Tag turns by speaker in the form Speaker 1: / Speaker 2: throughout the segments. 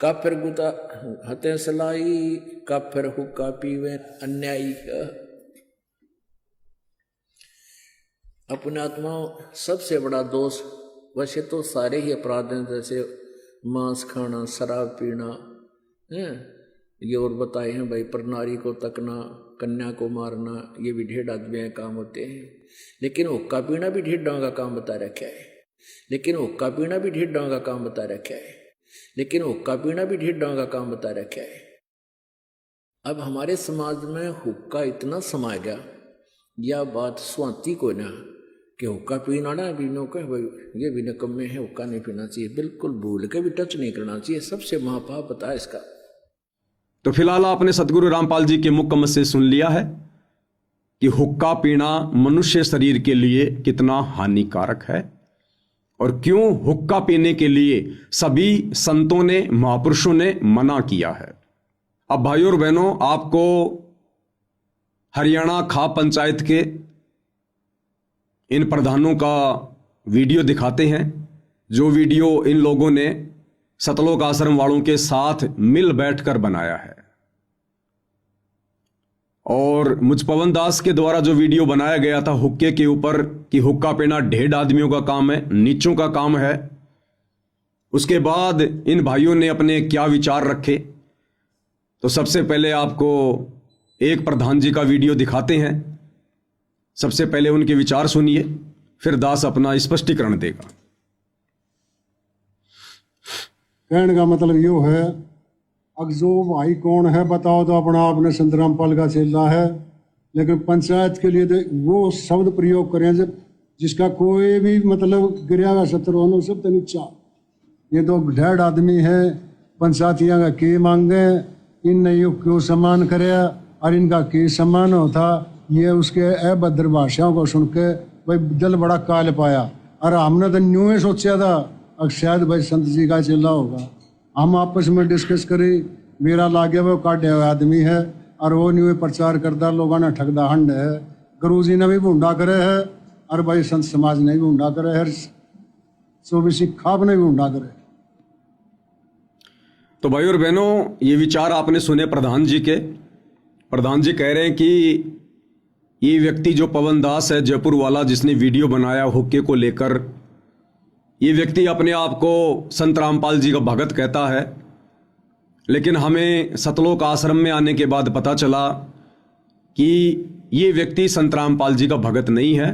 Speaker 1: काफिर गुता हते सलाई, काफिर हुक्का पीवे अन्यायी। अपने आत्मा सबसे बड़ा दोष, वैसे तो सारे ही अपराध हैं, जैसे मांस खाना, शराब पीना है, ये और बताए हैं भाई, प्रनारी को तकना, कन्या को मारना, ये भी ढेर आदमी के काम होते हैं। लेकिन हुक्का पीना भी ढेर का काम बता रखा है। लेकिन हुक्का पीना भी ढेर का काम बता रखा है। लेकिन हुक्का पीना भी ढेर का काम बता रखा है। अब हमारे समाज में हुक्का इतना समा गया, यह बात स्वाति को ना कि हुक्का पीना ना पीनो का भाई ये भी निकम्मे है, हुक्का नहीं पीना चाहिए, बिल्कुल भूल के भी टच नहीं करना चाहिए, सबसे महापाप बता इसका।
Speaker 2: तो फिलहाल आपने सतगुरु रामपाल जी के मुख से सुन लिया है कि हुक्का पीना मनुष्य शरीर के लिए कितना हानिकारक है और क्यों हुक्का पीने के लिए सभी संतों ने, महापुरुषों ने मना किया है। अब भाइयों और बहनों, आपको हरियाणा खाप पंचायत के इन प्रधानों का वीडियो दिखाते हैं, जो वीडियो इन लोगों ने सतलोक आश्रम वालों के साथ मिल बैठकर बनाया है। और मुझ पवन दास के द्वारा जो वीडियो बनाया गया था हुक्के के ऊपर कि हुक्का पीना ढेर आदमियों का काम है, नीचों का काम है, उसके बाद इन भाइयों ने अपने क्या विचार रखे। तो सबसे पहले आपको एक प्रधान जी का वीडियो दिखाते हैं। सबसे पहले उनके विचार सुनिए, फिर दास अपना स्पष्टीकरण देगा।
Speaker 3: कहने का मतलब यो है, अब जो भाई कौन है बताओ तो अपना आपने संत रामपाल का चेला है, लेकिन पंचायत के लिए वो शब्द प्रयोग करें जब जिसका कोई भी मतलब गिरा हुआ शत्रु होना सब नीचा। ये तो ढेर आदमी है, पंचायतियाँ का के मांगे, इन यो क्यों सम्मान करे और इनका के सम्मान होता, ये उसके अभद्र भाषाओं को सुन के भाई दिल बड़ा काल पाया। और हमने तो न्यू ही सोचा था अब शायद भाई संत जी का चेला होगा। हम आपस में डिस्कस करी, मेरा लागे वो काटे हुए आदमी है और वो न्यू प्रचार करता, लोगों ने ठगदा हंड है, गुरु जी ने भी भूंडा करे है और भाई संत समाज ने भी भूंडा करे है, चौबीसी खाप ने भी भूंडा करे।
Speaker 2: तो भाई और बहनों, ये विचार आपने सुने प्रधान जी के। प्रधान जी कह रहे हैं कि ये व्यक्ति जो पवन दास है जयपुर वाला, जिसने वीडियो बनाया हुक्के को लेकर, ये व्यक्ति अपने आप को संत रामपाल जी का भगत कहता है। लेकिन हमें सतलोक आश्रम में आने के बाद पता चला कि ये व्यक्ति संत रामपाल जी का भगत नहीं है।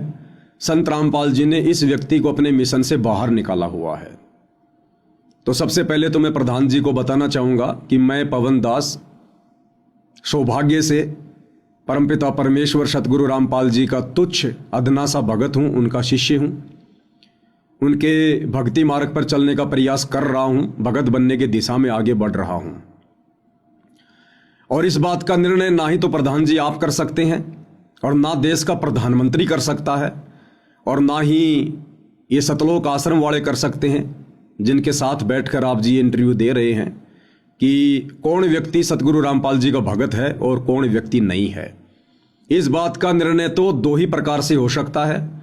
Speaker 2: संत रामपाल जी ने इस व्यक्ति को अपने मिशन से बाहर निकाला हुआ है। तो सबसे पहले तो मैं प्रधान जी को बताना चाहूँगा कि मैं पवन दास सौभाग्य से परमपिता परमेश्वर सतगुरु रामपाल जी का तुच्छ अदना सा भगत हूँ, उनका शिष्य हूँ। उनके भक्ति मार्ग पर चलने का प्रयास कर रहा हूँ, भगत बनने की दिशा में आगे बढ़ रहा हूँ। और इस बात का निर्णय ना ही तो प्रधान जी आप कर सकते हैं और ना देश का प्रधानमंत्री कर सकता है और ना ही ये सतलोक आश्रम वाले कर सकते हैं, जिनके साथ बैठकर आप जी इंटरव्यू दे रहे हैं कि कौन व्यक्ति सतगुरु रामपाल जी का भगत है और कौन व्यक्ति नहीं है। इस बात का निर्णय तो दो ही प्रकार से हो सकता है,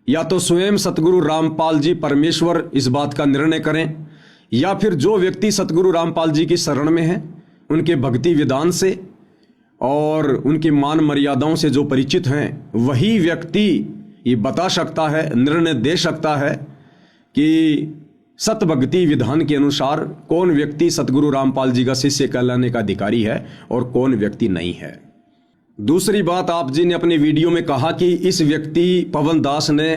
Speaker 2: या तो स्वयं सतगुरु रामपाल जी परमेश्वर इस बात का निर्णय करें, या फिर जो व्यक्ति सतगुरु रामपाल जी की शरण में है, उनके भक्ति विधान से और उनकी मान मर्यादाओं से जो परिचित हैं, वही व्यक्ति ये बता सकता है, निर्णय दे सकता है कि सत भक्ति विधान के अनुसार कौन व्यक्ति सतगुरु रामपाल जी का शिष्य कहलाने का अधिकारी है और कौन व्यक्ति नहीं है। दूसरी बात, आप जी ने अपने वीडियो में कहा कि इस व्यक्ति पवन दास ने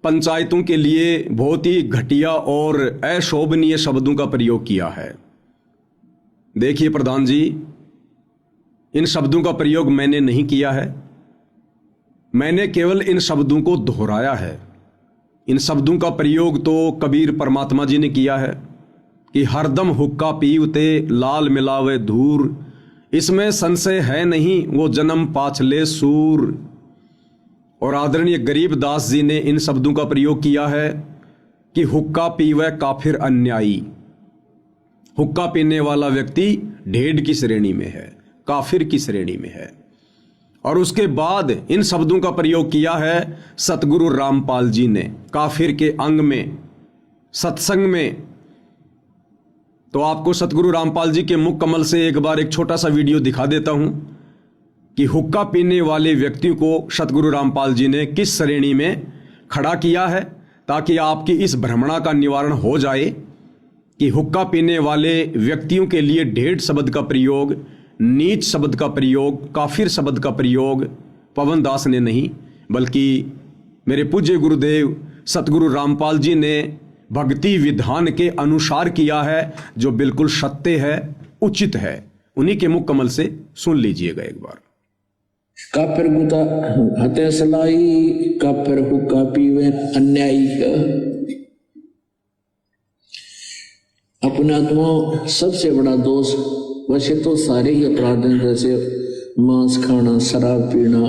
Speaker 2: पंचायतों के लिए बहुत ही घटिया और अशोभनीय शब्दों का प्रयोग किया है। देखिए प्रधान जी, इन शब्दों का प्रयोग मैंने नहीं किया है, मैंने केवल इन शब्दों को दोहराया है। इन शब्दों का प्रयोग तो कबीर परमात्मा जी ने किया है कि हरदम हुक्का पीवते लाल मिलावे धूर, इसमें संशय है नहीं वो जन्म पाछले सूर। और आदरणीय गरीबदास जी ने इन शब्दों का प्रयोग किया है कि हुक्का पीवे काफिर अन्यायी। हुक्का पीने वाला व्यक्ति ढेड़ की श्रेणी में है, काफिर की श्रेणी में है। और उसके बाद इन शब्दों का प्रयोग किया है सतगुरु रामपाल जी ने काफिर के अंग में, सत्संग में तो आपको सतगुरु रामपाल जी के मुख कमल से एक बार एक छोटा सा वीडियो दिखा देता हूं कि हुक्का पीने वाले व्यक्ति को सतगुरु रामपाल जी ने किस श्रेणी में खड़ा किया है, ताकि आपकी इस भ्रमणा का निवारण हो जाए कि हुक्का पीने वाले व्यक्तियों के लिए ढेड शब्द का प्रयोग, नीच शब्द का प्रयोग, काफिर शब्द का प्रयोग पवन दास ने नहीं, बल्कि मेरे पूज्य गुरुदेव सतगुरु रामपाल जी ने भक्ति विधान के अनुसार किया है, जो बिल्कुल सत्य है, उचित है। उन्हीं के मुख कमल से सुन लीजिएगा एक बार।
Speaker 1: काफिर गुता हते सलाई, काफिर हुक्का पीवे अन्यायी का। अपने आत्मा सबसे बड़ा दोष, वैसे तो सारे ही अपराध हैं, जैसे मांस खाना, शराब पीना,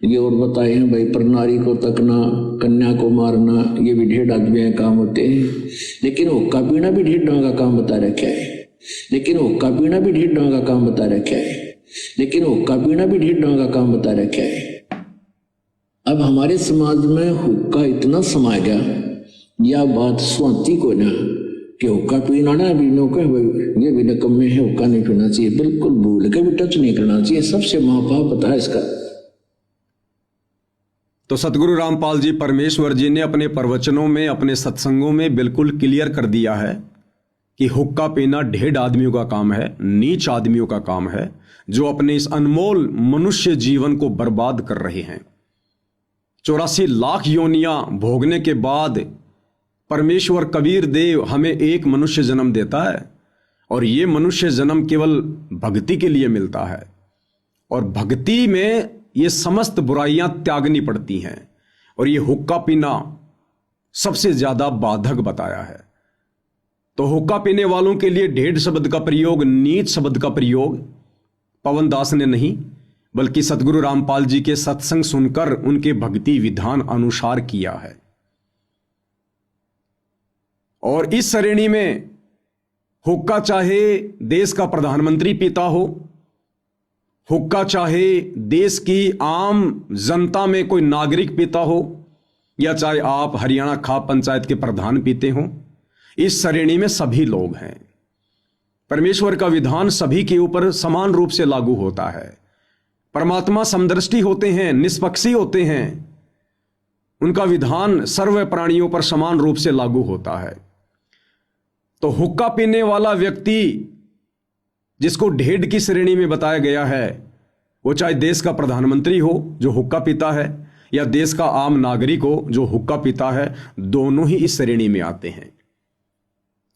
Speaker 1: ये और बताए हैं भाई, पर नारी को तकना, कन्या को मारना, ये भी ढेर आदमी काम होते हैं। लेकिन हुक्का पीना भी ढेर ढंग का काम बता रखा है। लेकिन हुक्का पीना भी ढेर ढंग का काम बता रखा है। लेकिन हुक्का पीना भी ढेर ढंग का काम बता रखा है। अब हमारे समाज में हुक्का इतना समा गया, यह बात स्वाति को ना कि हुक्का पीना ना भी नो कह ये भी नकम्मे है, हुक्का नहीं पीना चाहिए, बिल्कुल भूल के भी टच नहीं करना चाहिए। सबसे महापाप पता है इसका।
Speaker 2: तो सतगुरु रामपाल जी परमेश्वर जी ने अपने प्रवचनों में, अपने सत्संगों में बिल्कुल क्लियर कर दिया है कि हुक्का पीना ढेर आदमियों का काम है, नीच आदमियों का काम है, जो अपने इस अनमोल मनुष्य जीवन को बर्बाद कर रहे हैं। 84 लाख योनियां भोगने के बाद परमेश्वर कबीर देव हमें एक मनुष्य जन्म देता है, और ये मनुष्य जन्म केवल भक्ति के लिए मिलता है, और भक्ति में ये समस्त बुराइयां त्यागनी पड़ती हैं, और ये हुक्का पीना सबसे ज्यादा बाधक बताया है। तो हुक्का पीने वालों के लिए ढेर शब्द का प्रयोग, नीच शब्द का प्रयोग पवन दास ने नहीं, बल्कि सतगुरु रामपाल जी के सत्संग सुनकर उनके भक्ति विधान अनुसार किया है। और इस श्रेणी में हुक्का चाहे देश का प्रधानमंत्री पीता हो, हुक्का चाहे देश की आम जनता में कोई नागरिक पीता हो, या चाहे आप हरियाणा खाप पंचायत के प्रधान पीते हो, इस श्रेणी में सभी लोग हैं। परमेश्वर का विधान सभी के ऊपर समान रूप से लागू होता है। परमात्मा समदृष्टि होते हैं, निष्पक्षी होते हैं, उनका विधान सर्व प्राणियों पर समान रूप से लागू होता है। तो हुक्का पीने वाला व्यक्ति जिसको ढेड की श्रेणी में बताया गया है, वो चाहे देश का प्रधानमंत्री हो जो हुक्का पीता है, या देश का आम नागरिक हो जो हुक्का पीता है, दोनों ही इस श्रेणी में आते हैं।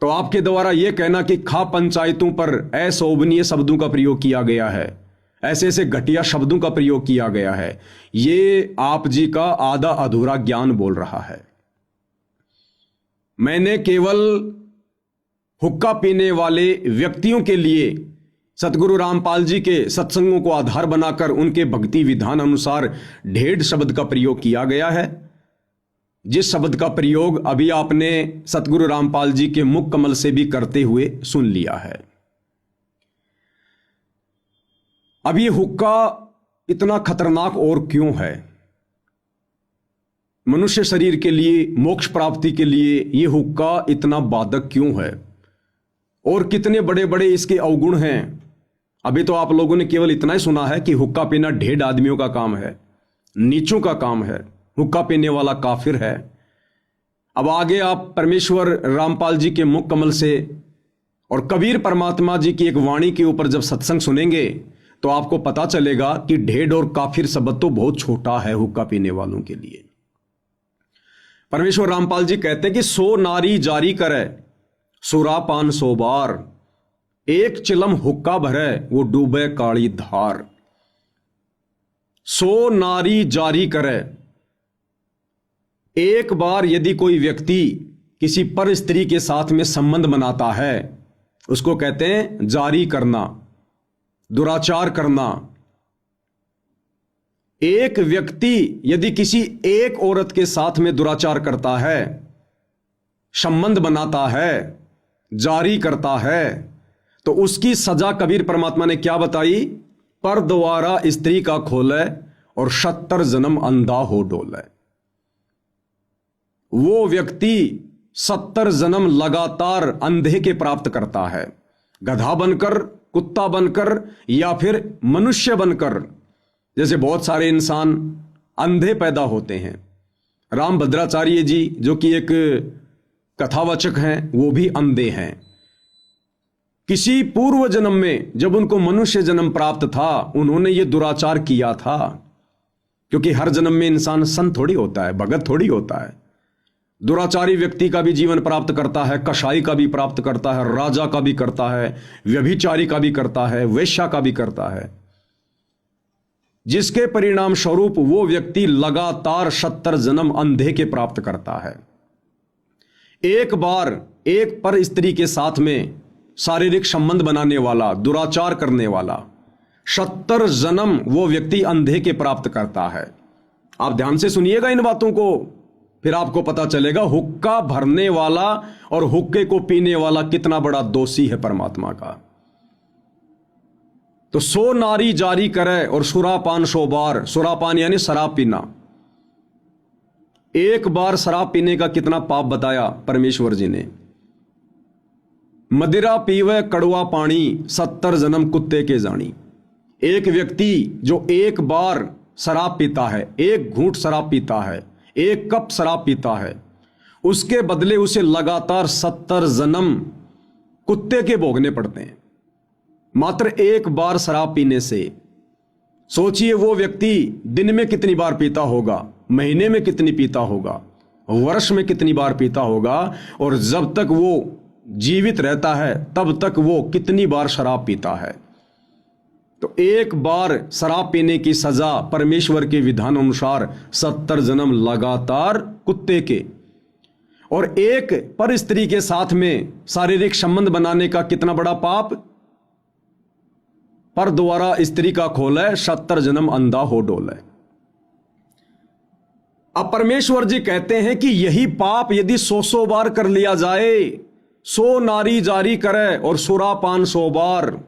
Speaker 2: तो आपके द्वारा यह कहना कि खाप पंचायतों पर अशोभनीय शब्दों का प्रयोग किया गया है, ऐसे ऐसे घटिया शब्दों का प्रयोग किया गया है, ये आप जी का आधा अधूरा ज्ञान बोल रहा है। मैंने केवल हुक्का पीने वाले व्यक्तियों के लिए सतगुरु रामपाल जी के सत्संगों को आधार बनाकर उनके भक्ति विधान अनुसार ढेर शब्द का प्रयोग किया गया है, जिस शब्द का प्रयोग अभी आपने सतगुरु रामपाल जी के मुख कमल से भी करते हुए सुन लिया है। अब ये हुक्का इतना खतरनाक और क्यों है? मनुष्य शरीर के लिए, मोक्ष प्राप्ति के लिए ये हुक्का इतना बाधक क्यों है, और कितने बड़े बड़े इसके अवगुण हैं? अभी तो आप लोगों ने केवल इतना ही सुना है कि हुक्का पीना ढेर आदमियों का काम है, नीचों का काम है, हुक्का पीने वाला काफिर है। अब आगे आप परमेश्वर रामपाल जी के मुख कमल से और कबीर परमात्मा जी की एक वाणी के ऊपर जब सत्संग सुनेंगे, तो आपको पता चलेगा कि ढेर और काफिर शब्द तो बहुत छोटा है हुक्का पीने वालों के लिए। परमेश्वर रामपाल जी कहते हैं कि 100 नारी जारी करे, सुरापान 100 बार, एक चिलम हुक्का भरे, वो डूबे काली धार। 100 नारी जारी करे, एक बार यदि कोई व्यक्ति किसी पर स्त्री के साथ में संबंध बनाता है, उसको कहते हैं जारी करना, दुराचार करना। एक व्यक्ति यदि किसी एक औरत के साथ में दुराचार करता है, संबंध बनाता है, जारी करता है, तो उसकी सजा कबीर परमात्मा ने क्या बताई? पर द्वारा स्त्री का खोले और 70 जन्म अंधा हो डोले। वो व्यक्ति 70 जन्म लगातार अंधे के प्राप्त करता है, गधा बनकर, कुत्ता बनकर या फिर मनुष्य बनकर। जैसे बहुत सारे इंसान अंधे पैदा होते हैं। रामभद्राचार्य जी जो कि एक कथावाचक हैं, वो भी अंधे हैं। किसी पूर्व जन्म में जब उनको मनुष्य जन्म प्राप्त था, उन्होंने ये दुराचार किया था। क्योंकि हर जन्म में इंसान संत थोड़ी होता है, भगत थोड़ी होता है। दुराचारी व्यक्ति का भी जीवन प्राप्त करता है, कसाई का भी प्राप्त करता है, राजा का भी करता है, व्यभिचारी का भी करता है, वेश्या का भी करता है, जिसके परिणाम स्वरूप वो व्यक्ति लगातार 70 जन्म अंधे के प्राप्त करता है। एक बार एक पर स्त्री के साथ में शारीरिक संबंध बनाने वाला, दुराचार करने वाला 70 जन्म वो व्यक्ति अंधे के प्राप्त करता है। आप ध्यान से सुनिएगा इन बातों को, फिर आपको पता चलेगा हुक्का भरने वाला और हुक्के को पीने वाला कितना बड़ा दोषी है परमात्मा का। तो 100 नारी जारी करे और सुरापान 100 बार। सुरापान यानी शराब पीना। एक बार शराब पीने का कितना पाप बताया परमेश्वर जी ने। मदिरा पीवे कड़वा पानी, 70 जन्म कुत्ते के जानी। एक व्यक्ति जो एक बार शराब पीता है, एक घूंट शराब पीता है, एक कप शराब पीता है, उसके बदले उसे लगातार 70 जन्म कुत्ते के भोगने पड़ते हैं, मात्र एक बार शराब पीने से। सोचिए वो व्यक्ति दिन में कितनी बार पीता होगा, महीने में कितनी पीता होगा, वर्ष में कितनी बार पीता होगा, और जब तक वो जीवित रहता है तब तक वो कितनी बार शराब पीता है। तो एक बार शराब पीने की सजा परमेश्वर के विधान अनुसार 70 जन्म लगातार कुत्ते के, और एक पर स्त्री के साथ में शारीरिक संबंध बनाने का कितना बड़ा पाप। पर द्वारा स्त्री का खोले, 70 जन्म अंधा हो डोले। अब परमेश्वर जी कहते हैं कि यही पाप यदि 100 बार कर लिया जाए, 100 नारी जारी करे और सुरापान 100 बार,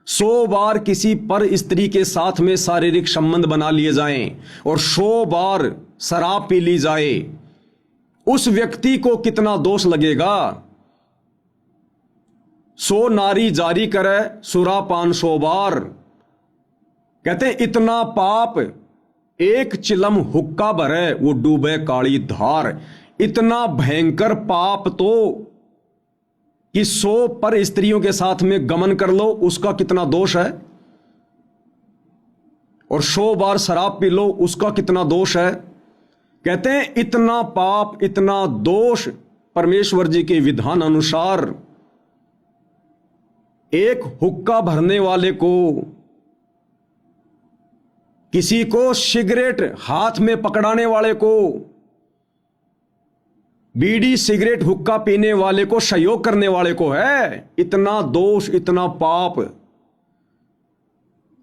Speaker 2: 100 बार किसी पर स्त्री के साथ में शारीरिक संबंध बना लिए जाएं और 100 बार शराब पी ली जाए, उस व्यक्ति को कितना दोष लगेगा। 100 नारी जारी करे, सुरापान 100 बार। कहते हैं इतना पाप, एक चिलम हुक्का भरे वो डूबे काली धार। इतना भयंकर पाप तो कि 100 पर स्त्रियों के साथ में गमन कर लो, उसका कितना दोष है, और 100 बार शराब पी लो, उसका कितना दोष है। कहते हैं इतना पाप, इतना दोष परमेश्वर जी के विधान अनुसार एक हुक्का भरने वाले को, किसी को सिगरेट हाथ में पकड़ाने वाले को, बीड़ी सिगरेट हुक्का पीने वाले को, सहयोग करने वाले को है। इतना दोष, इतना पाप।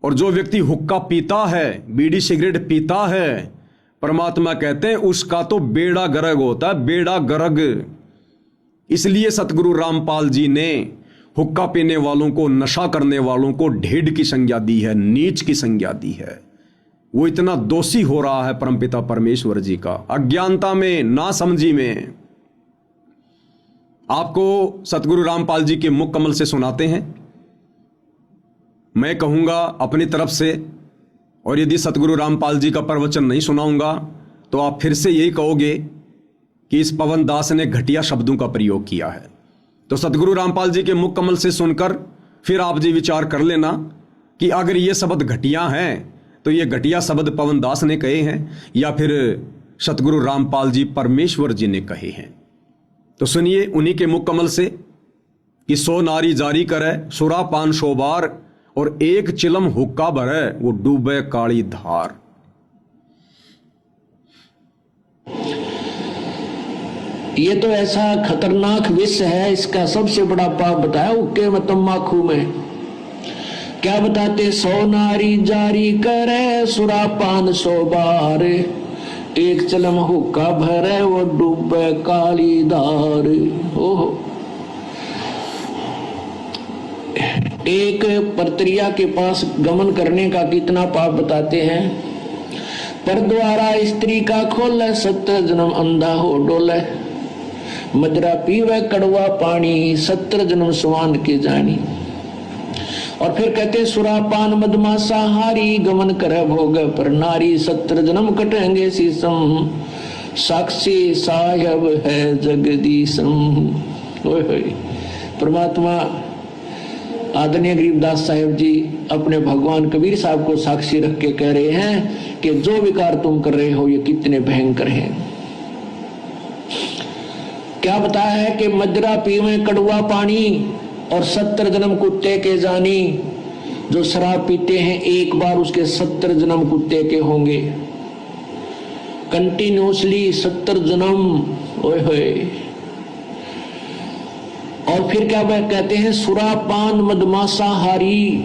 Speaker 2: और जो व्यक्ति हुक्का पीता है, बीड़ी सिगरेट पीता है, परमात्मा कहते हैं उसका तो बेड़ा गर्क होता है, बेड़ा गर्क। इसलिए सतगुरु रामपाल जी ने हुक्का पीने वालों को, नशा करने वालों को ढेड़ की संज्ञा दी है, नीच की संज्ञा दी है। वो इतना दोषी हो रहा है परमपिता परमेश्वर जी का, अज्ञानता में, नासमझी में। आपको सतगुरु रामपाल जी के मुख कमल से सुनाते हैं। मैं कहूंगा अपनी तरफ से, और यदि सतगुरु रामपाल जी का प्रवचन नहीं सुनाऊंगा तो आप फिर से यही कहोगे कि इस पवन दास ने घटिया शब्दों का प्रयोग किया है। तो सतगुरु रामपाल जी के मुख कमल से सुनकर फिर आप जी विचार कर लेना कि अगर ये शब्द घटिया हैं तो ये घटिया शब्द पवन दास ने कहे हैं या फिर सतगुरु रामपाल जी परमेश्वर जी ने कहे हैं। तो सुनिए उन्हीं के मुख कमल से कि 100 नारी जारी करे, सुरापान 100 बार, और एक चिलम हुक्का भरे वो डूबे काली धार।
Speaker 4: ये तो ऐसा खतरनाक विष है, इसका सबसे बड़ा पाप बताया हुक्के में, तम्बाकू में। क्या बताते? 100 नारी जारी करे, सुरापान 100 बार, एक चिलम हुक्का भरे वो डूबे काली धार। ओहो, एक परत्रिया के पास गमन करने का कितना पाप बताते हैं। पर द्वारा स्त्री का खोले, 70 जन्म अंधा हो डोले। मदरा पीवे कड़वा पानी, 70 जन्म स्वान के जानी। और फिर कहते सुरापान मदमासा हारी, गमन करे भोग पर नारी, 70 जन्म कटेंगे शीसम, साक्षी साहेब है जगदीशम। परमात्मा आदरणीय गरीबदास साहेब जी अपने भगवान कबीर साहब को साक्षी रख के कह रहे हैं कि जो विकार तुम कर रहे हो ये कितने भयंकर हैं। क्या बताया है कि मदरा पीवे कड़वा पानी और 70 जन्म कुत्ते के जानी। जो शराब पीते हैं एक बार उसके 70 जन्म कुत्ते के होंगे, कंटिन्यूसली 70 जन्म। ओए होए। और फिर क्या कहते हैं सुरापान मदमासा हारी।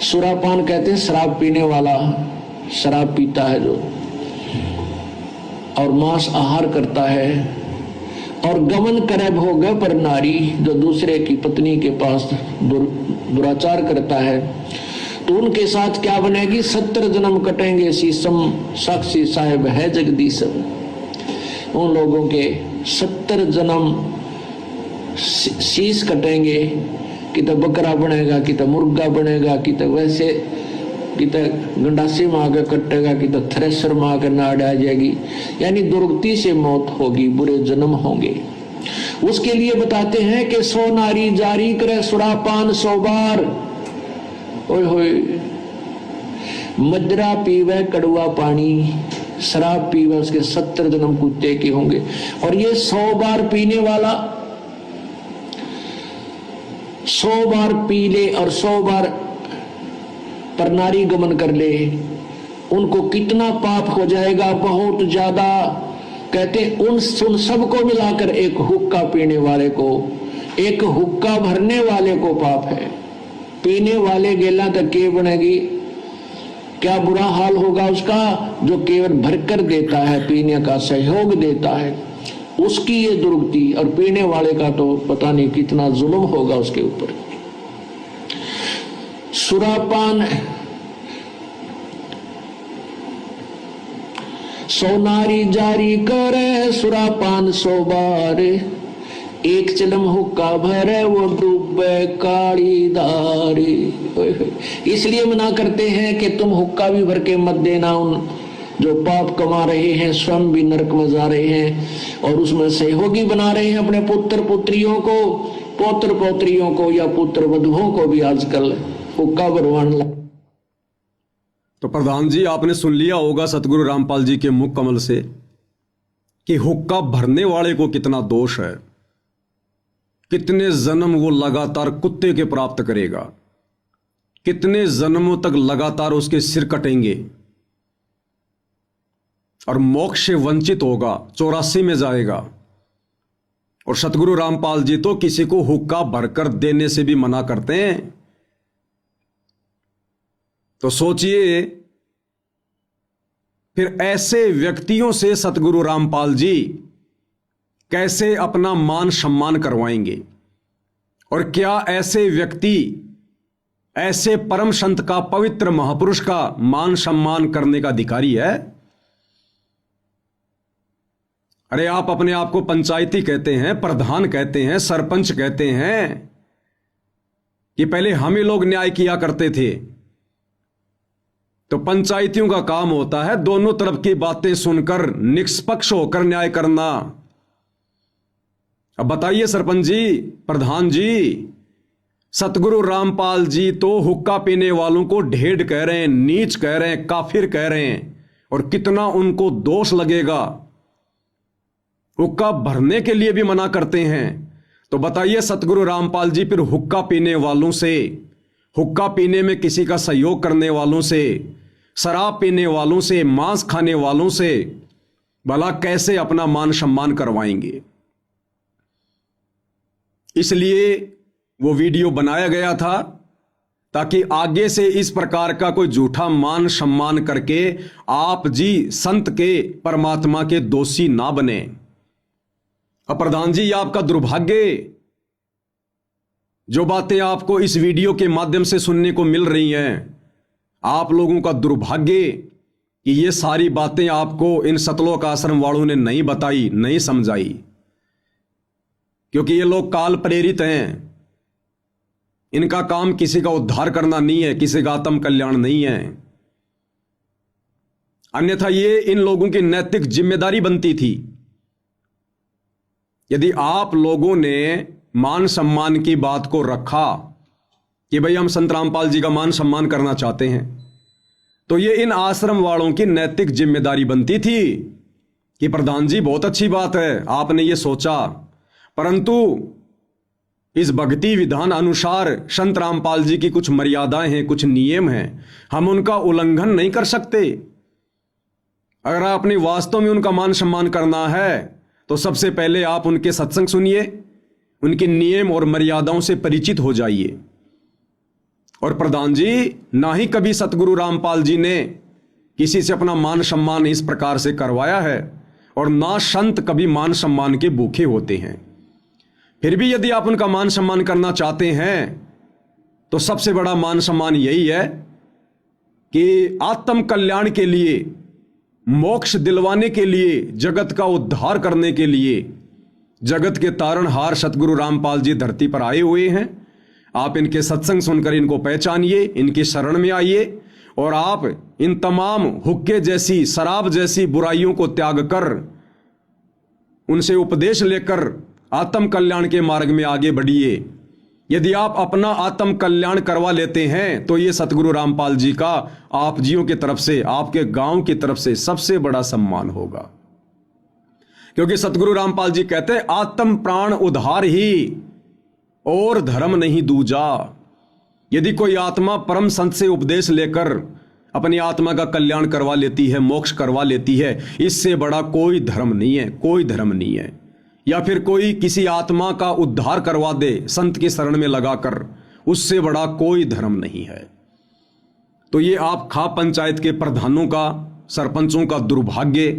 Speaker 4: सुरापान कहते हैं शराब पीने वाला, शराब पीता है जो, और मांस आहार करता है। और गमन करे भोग पर नारी, जो दूसरे की पत्नी के पास दुराचार करता है, तो उनके साथ क्या बनेगी, 70 जन्म कटेंगे शीसम, साक्षी साहेब है जगदीशम। उन लोगों के 70 जन्म शीश कटेंगे, कि तो बकरा बनेगा, कि तो मुर्गा बनेगा, कि तो वैसे, कि तो गंडासी में आकर कटेगा, कि तो थ्रेसर में आकर नाड़ आ जाएगी। यानी दुर्गति से मौत होगी, बुरे जन्म होंगे। उसके लिए बताते हैं कि 100 नारी जारी करे सुरापान 100 बार। ओए होए। मदरा पीवे कड़वा पानी, शराब पीवे उसके 70 जन्म कुत्ते के होंगे। और ये 100 बार पीने वाला 100 बार पी ले और 100 बार पर नारी गमन कर ले, उनको कितना पाप हो जाएगा, बहुत ज्यादा। कहते उन सबको मिलाकर एक हुक्का पीने वाले को, एक हुक्का भरने वाले को पाप है। पीने वाले गेला तक के बनेगी, क्या बुरा हाल होगा उसका, जो केवल भरकर देता है, पीने का सहयोग देता है, उसकी ये दुर्गति। और पीने वाले का तो पता नहीं कितना जुल्म होगा उसके ऊपर। सुरापान 100 नारी जारी करे सुरापान 100 बार, एक चिलम हुक्का भरे वो डूबे काली धारी। इसलिए मना करते हैं कि तुम हुक्का भी भर के मत देना। उन जो पाप कमा रहे हैं, स्वयं भी नरक में जा रहे हैं और उसमें सहयोगी बना रहे हैं अपने पुत्र पुत्रियों को, पौत्र पौत्रियों को या पुत्र वधुओं को भी आजकल हुक्का भरवाने लगे।
Speaker 2: तो प्रधान जी, आपने सुन लिया होगा सतगुरु रामपाल जी के मुख कमल से कि हुक्का भरने वाले को कितना दोष है, कितने जन्म वो लगातार कुत्ते के प्राप्त करेगा, कितने जन्मों तक लगातार उसके सिर कटेंगे और मोक्ष से वंचित होगा, 84 में जाएगा। और सतगुरु रामपाल जी तो किसी को हुक्का भरकर देने से भी मना करते हैं। तो सोचिए फिर ऐसे व्यक्तियों से सतगुरु रामपाल जी कैसे अपना मान सम्मान करवाएंगे। और क्या ऐसे व्यक्ति ऐसे परम संत का, पवित्र महापुरुष का मान सम्मान करने का अधिकारी है? अरे आप अपने आप को पंचायती कहते हैं, प्रधान कहते हैं, सरपंच कहते हैं कि पहले हम ही लोग न्याय किया करते थे। तो पंचायतियों का काम होता है दोनों तरफ की बातें सुनकर निष्पक्ष होकर न्याय करना। अब बताइए सरपंच जी, प्रधान जी, सतगुरु रामपाल जी तो हुक्का पीने वालों को ढेड़ कह रहे हैं, नीच कह रहे हैं, काफिर कह रहे हैं, और कितना उनको दोष लगेगा। हुक्का भरने के लिए भी मना करते हैं। तो बताइए सतगुरु रामपाल जी फिर हुक्का पीने वालों से, हुक्का पीने में किसी का सहयोग करने वालों से, शराब पीने वालों से, मांस खाने वालों से भला कैसे अपना मान सम्मान करवाएंगे? इसलिए वो वीडियो बनाया गया था ताकि आगे से इस प्रकार का कोई झूठा मान सम्मान करके आप जी संत के, परमात्मा के दोषी ना बने। अब प्रधान जी, आपका दुर्भाग्य, जो बातें आपको इस वीडियो के माध्यम से सुनने को मिल रही हैं, आप लोगों का दुर्भाग्य कि ये सारी बातें आपको इन सतलोक आश्रम वालों ने नहीं बताई, नहीं समझाई, क्योंकि ये लोग काल प्रेरित हैं। इनका काम किसी का उद्धार करना नहीं है, किसी का आत्म कल्याण नहीं है। अन्यथा ये इन लोगों की नैतिक जिम्मेदारी बनती थी। यदि आप लोगों ने मान सम्मान की बात को रखा कि भाई हम संत रामपाल जी का मान सम्मान करना चाहते हैं, तो ये इन आश्रम वालों की नैतिक जिम्मेदारी बनती थी कि प्रधान जी बहुत अच्छी बात है, आपने ये सोचा, परंतु इस भक्ति विधान अनुसार संत रामपाल जी की कुछ मर्यादाएं हैं, कुछ नियम हैं, हम उनका उल्लंघन नहीं कर सकते। अगर आपने वास्तव में उनका मान सम्मान करना है तो सबसे पहले आप उनके सत्संग सुनिए, उनके नियम और मर्यादाओं से परिचित हो जाइए। और प्रधान जी, ना ही कभी सतगुरु रामपाल जी ने किसी से अपना मान सम्मान इस प्रकार से करवाया है, और ना संत कभी मान सम्मान के भूखे होते हैं। फिर भी यदि आप उनका मान सम्मान करना चाहते हैं तो सबसे बड़ा मान सम्मान यही है कि आत्म कल्याण के लिए, मोक्ष दिलवाने के लिए, जगत का उद्धार करने के लिए जगत के तारणहार सतगुरु रामपाल जी धरती पर आए हुए हैं। आप इनके सत्संग सुनकर इनको पहचानिए, इनकी शरण में आइए, और आप इन तमाम हुक्के जैसी, शराब जैसी बुराइयों को त्याग कर, उनसे उपदेश लेकर आत्म कल्याण के मार्ग में आगे बढ़िए। यदि आप अपना आत्म कल्याण करवा लेते हैं तो ये सतगुरु रामपाल जी का आप जियों की तरफ से, आपके गांव की तरफ से सबसे बड़ा सम्मान होगा। क्योंकि सतगुरु रामपाल जी कहते हैं, आत्म प्राण उद्धार ही और धर्म नहीं दूजा। यदि कोई आत्मा परम संत से उपदेश लेकर अपनी आत्मा का कल्याण करवा लेती है, मोक्ष करवा लेती है, इससे बड़ा कोई धर्म नहीं है, कोई धर्म नहीं है। या फिर कोई किसी आत्मा का उद्धार करवा दे संत की शरण में लगाकर, उससे बड़ा कोई धर्म नहीं है। तो ये आप खाप पंचायत के प्रधानों का, सरपंचों का दुर्भाग्य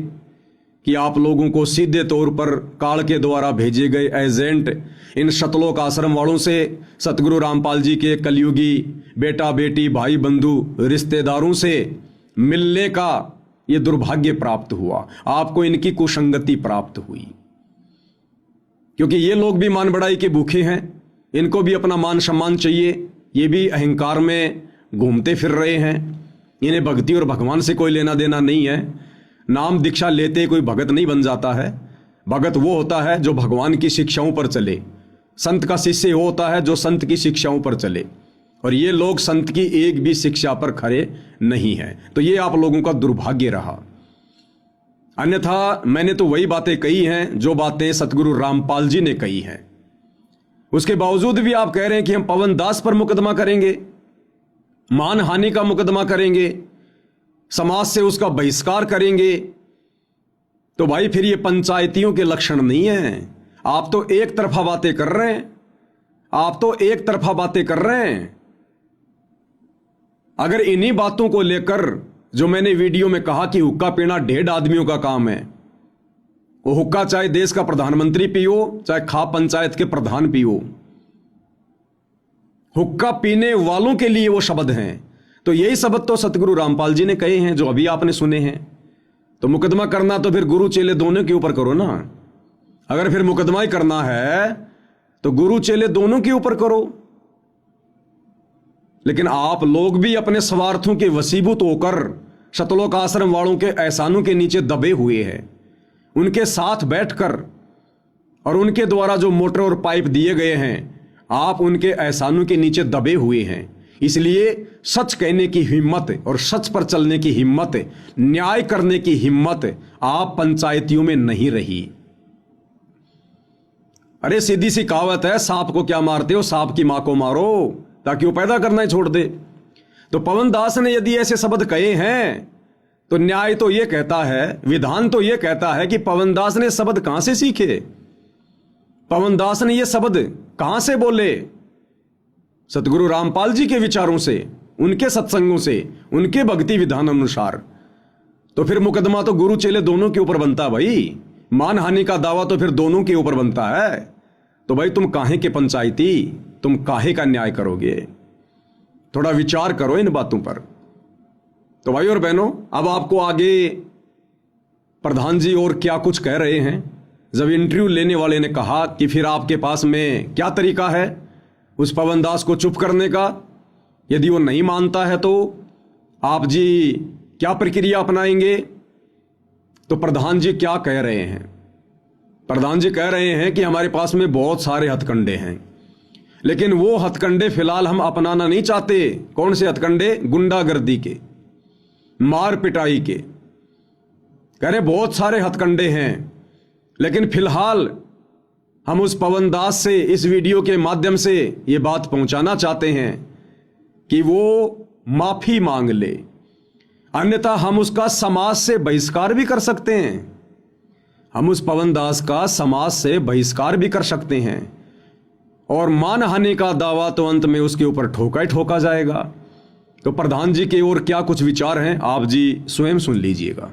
Speaker 2: कि आप लोगों को सीधे तौर पर काल के द्वारा भेजे गए एजेंट इन सतलोक आश्रम वालों से सतगुरु रामपाल जी के कलयुगी बेटा बेटी, भाई बंधु, रिश्तेदारों से मिलने का ये दुर्भाग्य प्राप्त हुआ। आपको इनकी कुसंगति प्राप्त हुई, क्योंकि ये लोग भी मान बढ़ाई के भूखे हैं, इनको भी अपना मान सम्मान चाहिए। ये भी अहंकार में घूमते फिर रहे हैं, इन्हें भक्ति और भगवान से कोई लेना देना नहीं है। नाम दीक्षा लेते कोई भगत नहीं बन जाता है। भगत वो होता है जो भगवान की शिक्षाओं पर चले, संत का शिष्य वो होता है जो संत की शिक्षाओं पर चले, और ये लोग संत की एक भी शिक्षा पर खरे नहीं है। तो ये आप लोगों का दुर्भाग्य रहा। अन्यथा मैंने तो वही बातें कही हैं जो बातें सतगुरु रामपाल जी ने कही हैं। उसके बावजूद भी आप कह रहे हैं कि हम पवन दास पर मुकदमा करेंगे, मानहानि का मुकदमा करेंगे, समाज से उसका बहिष्कार करेंगे। तो भाई फिर ये पंचायतियों के लक्षण नहीं है। आप तो एक तरफा बातें कर रहे हैं, आप तो एक तरफा बातें कर रहे हैं। अगर इन्हीं बातों को लेकर, जो मैंने वीडियो में कहा कि हुक्का पीना 1.5 आदमियों का काम है, वो हुक्का चाहे देश का प्रधानमंत्री पियो, चाहे खाप पंचायत के प्रधान पियो, हुक्का पीने वालों के लिए वो शब्द हैं। तो यही शब्द तो सतगुरु रामपाल जी ने कहे हैं, जो अभी आपने सुने हैं। तो मुकदमा करना तो फिर गुरु चेले दोनों के ऊपर करो ना। अगर फिर मुकदमा ही करना है तो गुरु चेले दोनों के ऊपर करो। लेकिन आप लोग भी अपने स्वार्थों के वशीभूत होकर सतलोक आश्रम वालों के एहसानों के नीचे दबे हुए हैं, उनके साथ बैठकर, और उनके द्वारा जो मोटर और पाइप दिए गए हैं, आप उनके एहसानों के नीचे दबे हुए हैं। इसलिए सच कहने की हिम्मत और सच पर चलने की हिम्मत, न्याय करने की हिम्मत आप पंचायतियों में नहीं रही। अरे सीधी सी कहावत है, सांप को क्या मारते हो, सांप की मां को मारो, ताकि वो पैदा करना ही छोड़ दे। तो पवन दास ने यदि ऐसे शब्द कहे हैं तो न्याय तो यह कहता है, विधान तो यह कहता है कि पवन दास ने शब्द कहां से सीखे, पवन दास ने यह शब्द कहां से बोले? सतगुरु रामपाल जी के विचारों से, उनके सत्संगों से, उनके भक्ति विधान अनुसार। तो फिर मुकदमा तो गुरु चेले दोनों के ऊपर बनता है भाई। मानहानि का दावा तो फिर दोनों के ऊपर बनता है। तो भाई तुम काहे के पंचायती, तुम काहे का न्याय करोगे? थोड़ा विचार करो इन बातों पर। तो भाई और बहनों, अब आपको आगे प्रधान जी और क्या कुछ कह रहे हैं। जब इंटरव्यू लेने वाले ने कहा कि फिर आपके पास में क्या तरीका है उस पवन दास को चुप करने का, यदि वो नहीं मानता है तो आप जी क्या प्रक्रिया अपनाएंगे, तो प्रधान जी क्या कह रहे हैं। प्रधान जी कह रहे हैं कि हमारे पास में बहुत सारे हथकंडे हैं, लेकिन वो हथकंडे फिलहाल हम अपनाना नहीं चाहते। कौन से हथकंडे? गुंडागर्दी के, मार पिटाई के। कह रहे बहुत सारे हथकंडे हैं, लेकिन फिलहाल हम उस पवन दास से इस वीडियो के माध्यम से ये बात पहुंचाना चाहते हैं कि वो माफी मांग ले, अन्यथा हम उसका समाज से बहिष्कार भी कर सकते हैं। हम उस पवन दास का समाज से बहिष्कार भी कर सकते हैं और मानहानि का दावा तो अंत में उसके ऊपर ठोका ही ठोका जाएगा। तो प्रधान जी के और क्या कुछ विचार हैं, आप जी स्वयं सुन लीजिएगा।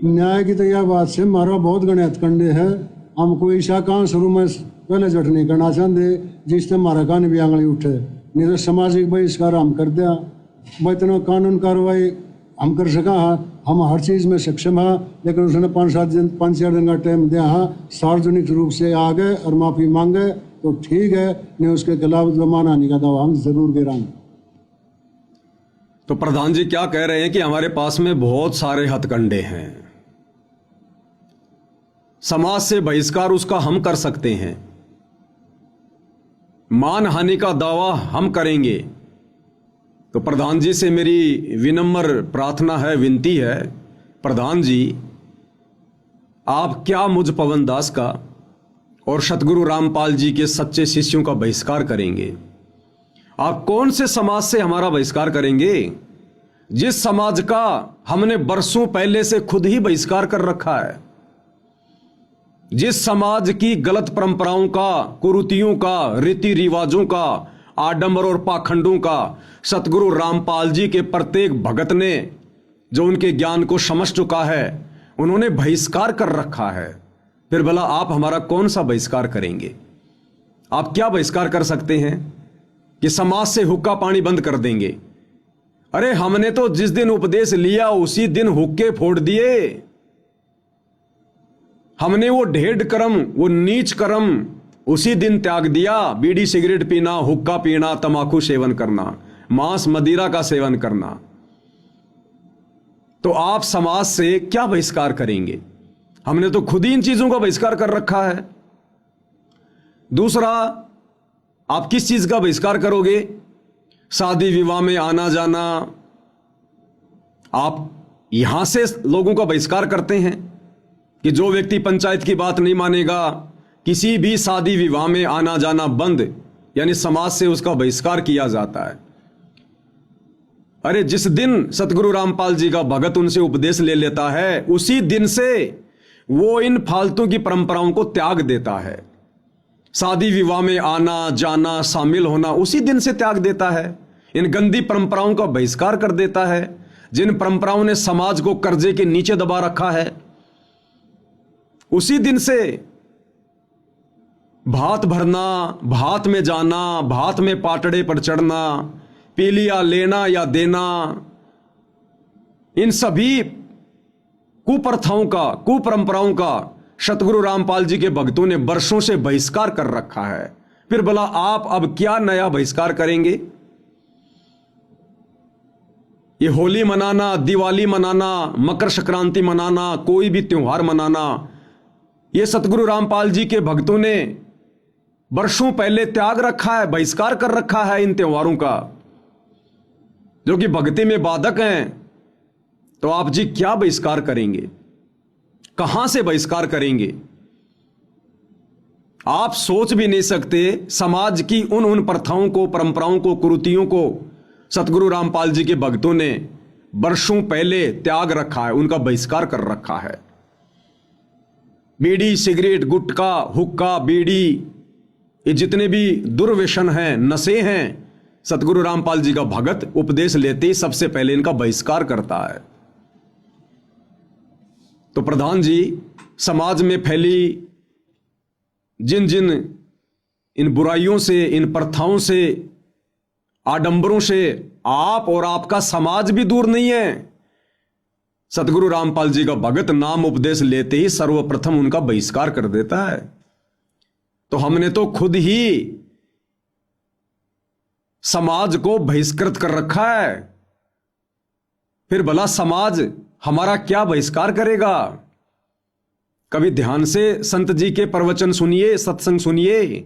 Speaker 3: न्याय की तो यह बात से मारा बहुत गणे हथकंडे है। हम कोई ऐसा काम शुरू में पहले जट नहीं करना चाहते जिससे मारा कान भी आंगली उठे, नहीं तो सामाजिक बहिष्कार हम कर दिया। भाई इतना कानून कार्रवाई हम कर सका, हम हर चीज़ में सक्षम है, लेकिन उसने 5-4 दिन का टाइम दिया है। सार्वजनिक रूप से आ गए और माफ़ी मांगे तो ठीक है, नहीं उसके खिलाफ जो मानहानि का दावा हम जरूर गिराएंगे।
Speaker 2: तो प्रधान जी क्या कह रहे हैं कि हमारे पास में बहुत सारे हथकंडे हैं, समाज से बहिष्कार उसका हम कर सकते हैं, मानहानि का दावा हम करेंगे। तो प्रधान जी से मेरी विनम्र प्रार्थना है, विनती है, प्रधान जी आप क्या मुझ पवन दास का और सतगुरु रामपाल जी के सच्चे शिष्यों का बहिष्कार करेंगे? आप कौन से समाज से हमारा बहिष्कार करेंगे? जिस समाज का हमने बरसों पहले से खुद ही बहिष्कार कर रखा है, जिस समाज की गलत परंपराओं का, कुरीतियों का, रीति रिवाजों का, आडंबर और पाखंडों का सतगुरु रामपाल जी के प्रत्येक भगत ने जो उनके ज्ञान को समझ चुका है, उन्होंने बहिष्कार कर रखा है। फिर भला आप हमारा कौन सा बहिष्कार करेंगे? आप क्या बहिष्कार कर सकते हैं कि समाज से हुक्का पानी बंद कर देंगे? अरे हमने तो जिस दिन उपदेश लिया उसी दिन हुक्के फोड़ दिए। हमने वो ढेड कर्म, वो नीच कर्म उसी दिन त्याग दिया। बीड़ी सिगरेट पीना, हुक्का पीना, तंबाकू सेवन करना, मांस मदिरा का सेवन करना। तो आप समाज से क्या बहिष्कार करेंगे? हमने तो खुद ही इन चीजों का बहिष्कार कर रखा है। दूसरा, आप किस चीज का बहिष्कार करोगे? शादी विवाह में आना जाना, आप यहां से लोगों का बहिष्कार करते हैं कि जो व्यक्ति पंचायत की बात नहीं मानेगा, किसी भी शादी विवाह में आना जाना बंद, यानी समाज से उसका बहिष्कार किया जाता है। अरे जिस दिन सतगुरु रामपाल जी का भगत उनसे उपदेश ले लेता है, उसी दिन से वो इन फालतू की परंपराओं को त्याग देता है। शादी विवाह में आना जाना, शामिल होना उसी दिन से त्याग देता है। इन गंदी परंपराओं का बहिष्कार कर देता है, जिन परंपराओं ने समाज को कर्जे के नीचे दबा रखा है। उसी दिन से भात भरना, भात में जाना, भात में पाटड़े पर चढ़ना, पीलिया लेना या देना, इन सभी कुप्रथाओं का, कुपरंपराओं का सतगुरु रामपाल जी के भक्तों ने वर्षों से बहिष्कार कर रखा है। फिर भला आप अब क्या नया बहिष्कार करेंगे? ये होली मनाना, दिवाली मनाना, मकर संक्रांति मनाना, कोई भी त्योहार मनाना, ये सतगुरु रामपाल जी के भक्तों ने वर्षों पहले त्याग रखा है, बहिष्कार कर रखा है इन त्योहारों का, जो कि भक्ति में बाधक हैं। तो आप जी क्या बहिष्कार करेंगे? कहां से बहिष्कार करेंगे? आप सोच भी नहीं सकते समाज की उन प्रथाओं को, परंपराओं को, कुरीतियों को सतगुरु रामपाल जी के भक्तों ने वर्षों पहले त्याग रखा है, उनका बहिष्कार कर रखा है। बीड़ी, सिगरेट, गुटखा, हुक्का, बीड़ी, ये जितने भी दुर्व्यसन हैं, नशे हैं, सतगुरु रामपाल जी का भगत उपदेश लेते ही सबसे पहले इनका बहिष्कार करता है। तो प्रधान जी, समाज में फैली जिन जिन इन बुराइयों से, इन प्रथाओं से आडंबरों से आप और आपका समाज भी दूर नहीं है। सतगुरु रामपाल जी का भगत नाम उपदेश लेते ही सर्वप्रथम उनका बहिष्कार कर देता है। तो हमने तो खुद ही समाज को बहिष्कृत कर रखा है, फिर भला समाज हमारा क्या बहिष्कार करेगा। कभी ध्यान से संत जी के प्रवचन सुनिए, सत्संग सुनिए,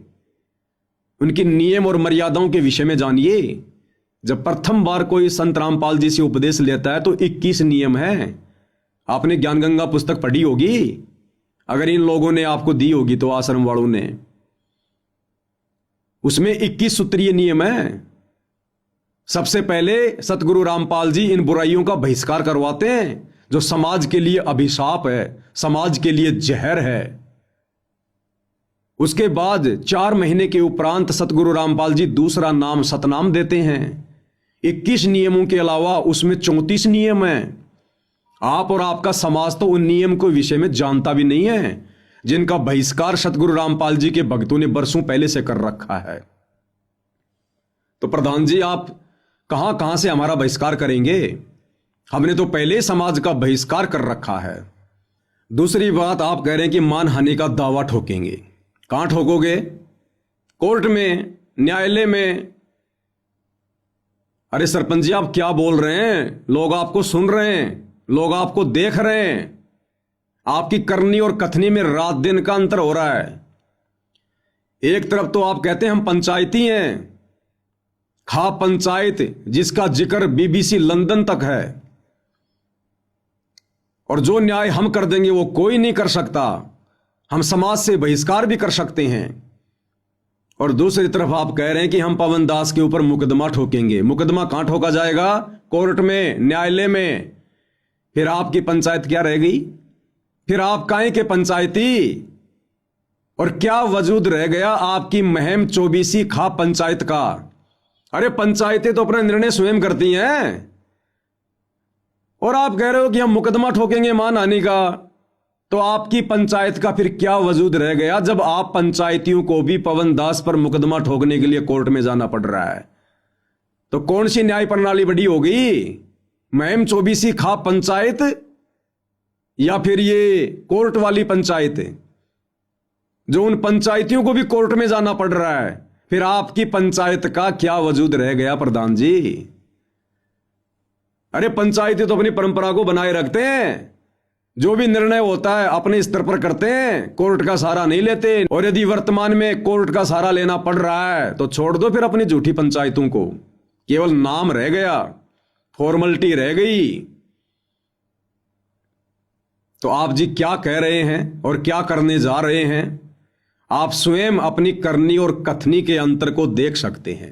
Speaker 2: उनकी नियम और मर्यादाओं के विषय में जानिए। जब प्रथम बार कोई संत रामपाल जी से उपदेश लेता है तो 21 नियम है। आपने ज्ञान गंगा पुस्तक पढ़ी होगी, अगर इन लोगों ने आपको दी होगी तो, आश्रम वालों ने, उसमें 21 सूत्रीय नियम है। सबसे पहले सतगुरु रामपाल जी इन बुराइयों का बहिष्कार करवाते हैं जो समाज के लिए अभिशाप है, समाज के लिए जहर है। उसके बाद 4 महीने के उपरांत सतगुरु रामपाल जी दूसरा नाम सतनाम देते हैं। 21 नियमों के अलावा उसमें 34 नियम हैं। आप और आपका समाज तो उन नियम के विषय में जानता भी नहीं है, जिनका बहिष्कार सतगुरु रामपाल जी के भक्तों ने बरसों पहले से कर रखा है। तो प्रधान जी, आप कहां कहां से हमारा बहिष्कार करेंगे? हमने तो पहले समाज का बहिष्कार कर रखा है। दूसरी बात, आप कह रहे हैं कि मानहानि का दावा ठोकेंगे। कहां ठोकोगे? कोर्ट में, न्यायालय में। अरे सरपंच जी, आप क्या बोल रहे हैं? लोग आपको सुन रहे हैं, लोग आपको देख रहे हैं। आपकी करनी और कथनी में रात दिन का अंतर हो रहा है। एक तरफ तो आप कहते हैं हम पंचायती हैं, खा पंचायत, जिसका जिक्र BBC लंदन तक है, और जो न्याय हम कर देंगे वो कोई नहीं कर सकता। हम समाज से बहिष्कार भी कर सकते हैं। और दूसरी तरफ आप कह रहे हैं कि हम पवन दास के ऊपर मुकदमा ठोकेंगे। मुकदमा कहां ठोका जाएगा? कोर्ट में, न्यायालय में। फिर आपकी पंचायत क्या रह गई? फिर आप काहे के पंचायती? और क्या वजूद रह गया आपकी महम 24 खा पंचायत का? अरे पंचायतें तो अपना निर्णय स्वयं करती हैं, और आप कह रहे हो कि हम मुकदमा ठोकेंगे मानहानि का। तो आपकी पंचायत का फिर क्या वजूद रह गया, जब आप पंचायतियों को भी पवन दास पर मुकदमा ठोकने के लिए कोर्ट में जाना पड़ रहा है? तो कौन सी न्याय प्रणाली बड़ी होगी? महम 24 खा पंचायत या फिर ये कोर्ट वाली पंचायत, जो उन पंचायतियों को भी कोर्ट में जाना पड़ रहा है? फिर आपकी पंचायत का क्या वजूद रह गया प्रधान जी? अरे पंचायती तो अपनी परंपरा को बनाए रखते हैं, जो भी निर्णय होता है अपने स्तर पर करते हैं, कोर्ट का सहारा नहीं लेते। और यदि वर्तमान में कोर्ट का सहारा लेना पड़ रहा है तो छोड़ दो फिर अपनी झूठी पंचायतों को। केवल नाम रह गया, फॉर्मेलिटी रह गई। तो आप जी क्या कह रहे हैं और क्या करने जा रहे हैं, आप स्वयं अपनी करनी और कथनी के अंतर को देख सकते हैं।